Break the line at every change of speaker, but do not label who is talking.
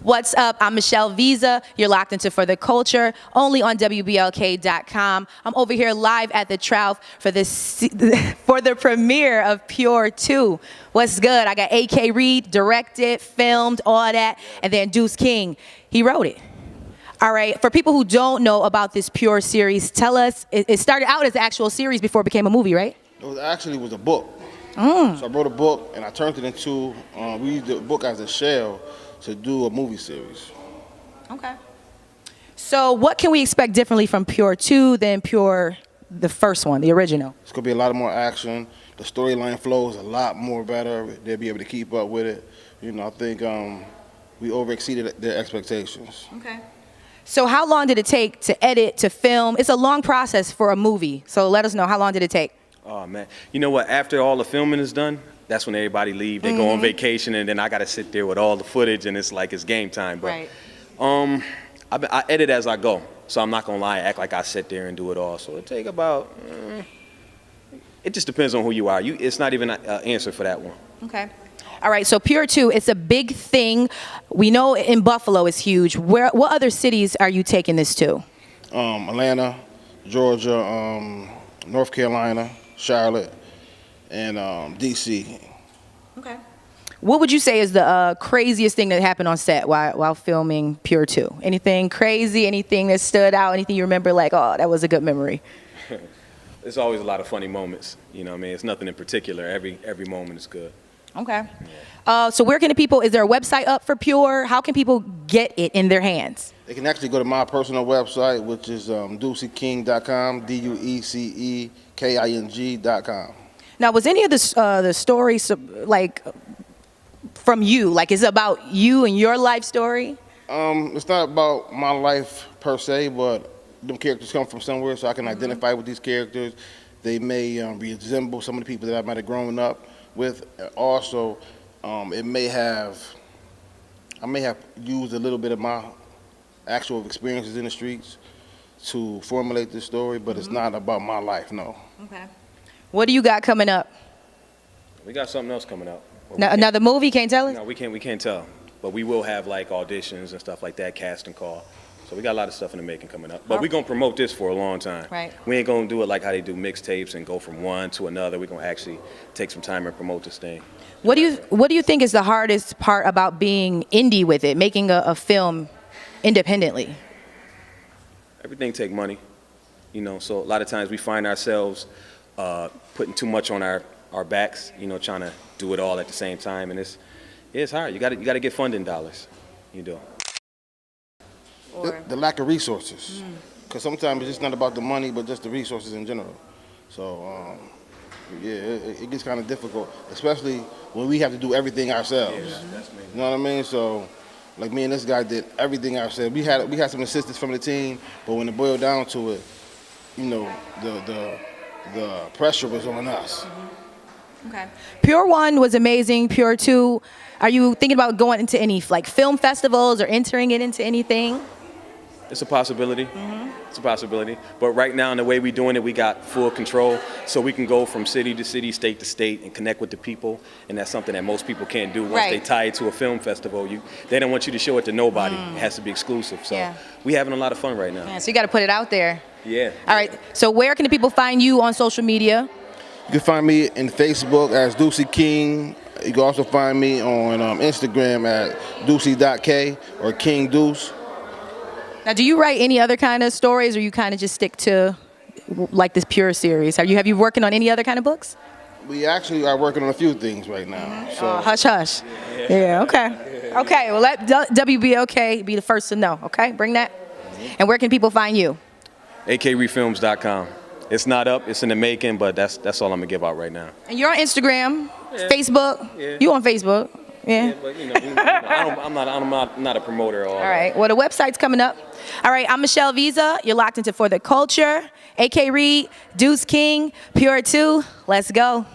What's up? I'm Michelle Visa. You're locked into For the Culture, only on WBLK.com. I'm over here live at the Trout for the premiere of Pure 2. What's good? I got A.K. Reed, directed, filmed, all that, and then Deuce King, he wrote it. All right, for people who don't know about this Pure series, tell us, it started out as an actual series before it became a movie, right?
It actually was a book. So I wrote a book and I turned it into, we used the book as a shell to do a movie series.
Okay. So what can we expect differently from Pure 2 than Pure, the first one, the original?
It's going to be a lot more action. The storyline flows a lot more better. They'll be able to keep up with it. You know, I think we overexceeded their expectations.
Okay. So how long did it take to edit, to film? It's a long process for a movie. So let us know, how long did it take?
Oh, man. You know what? After all the filming is done, that's when everybody leave. They go on vacation, and then I got to sit there with all the footage, and it's like it's game time. But I edit as I go, so I'm not going to lie, act like I sit there and do it all. So it take about, it just depends on who you are. It's not even an answer for that one.
Okay. All right, so Pure 2, it's a big thing. We know in Buffalo it's huge. What other cities are you taking this to?
Atlanta, Georgia, North Carolina, Charlotte, and D.C.
Okay. What would you say is the craziest thing that happened on set while filming Pure 2? Anything crazy, anything that stood out, anything you remember like, oh, that was a good memory?
There's always a lot of funny moments. You know what I mean? It's nothing in particular. Every moment is good.
Okay. So where can the people, is there a website up for Pure? How can people get it in their hands?
They can actually go to my personal website, which is DeuceKing.com, DuceKing.com.
Now, was any of the stories like from you? Like, is it about you and your life story?
It's not about my life per se, but them characters come from somewhere, so I can identify with these characters. They may resemble some of the people that I might have grown up with. Also, I may have used a little bit of my actual experiences in the streets to formulate this story, but it's not about my life, no.
Okay. What do you got coming up?
We got something else coming up.
Another movie? Can't tell us?
No, we can't tell. But we will have like auditions and stuff like that, cast and call. So we got a lot of stuff in the making coming up. But we're going to promote this for a long time.
Right.
We ain't going to do it like how they do mixtapes and go from one to another. We're going to actually take some time and promote this thing.
What do you think is the hardest part about being indie with it, making a film independently?
Everything take money, you know. So a lot of times we find ourselves putting too much on our backs, you know, trying to do it all at the same time, and it's hard. You got to get funding dollars. You do.
The lack of resources, because sometimes it's just not about the money, but just the resources in general. So, yeah, it gets kind of difficult, especially when we have to do everything ourselves.
Yeah, that's me.
You know what I mean? So, like me and this guy did everything ourselves. We had some assistance from the team, but when it boiled down to it, you know, the pressure was on us.
Okay. Pure 1 was amazing. Pure 2, are you thinking about going into any like film festivals or entering it into anything?
It's a possibility. It's a possibility. But right now, in the way we're doing it, we got full control. So we can go from city to city, state to state, and connect with the people. And that's something that most people can't do once they tie it to a film festival. They don't want you to show it to nobody. It has to be exclusive. So we're having a lot of fun right now.
Yeah, so you got to put it out there.
Yeah.
All right. So where can the people find you on social media?
You can find me in Facebook as Deuce King. You can also find me on Instagram at Deucey.K or King Deuce.
Now, do you write any other kind of stories, or you kind of just stick to like this Pure series? Have you working on any other kind of books?
We actually are working on a few things right now. So.
Hush, hush. Yeah, okay. Okay, well, let WBLK be the first to know, okay? Bring that. And where can people find you?
AKRefilms.com. It's not up, it's in the making, but that's all I'm going to give out right now.
And you're on Instagram, Facebook. Yeah. You on Facebook. Yeah.
But you know, I'm not a promoter. All
right. Well, the website's coming up. All right. I'm Michelle Visa. You're locked into For the Culture. A.K. Reed, Deuce King, Pure 2. Let's go.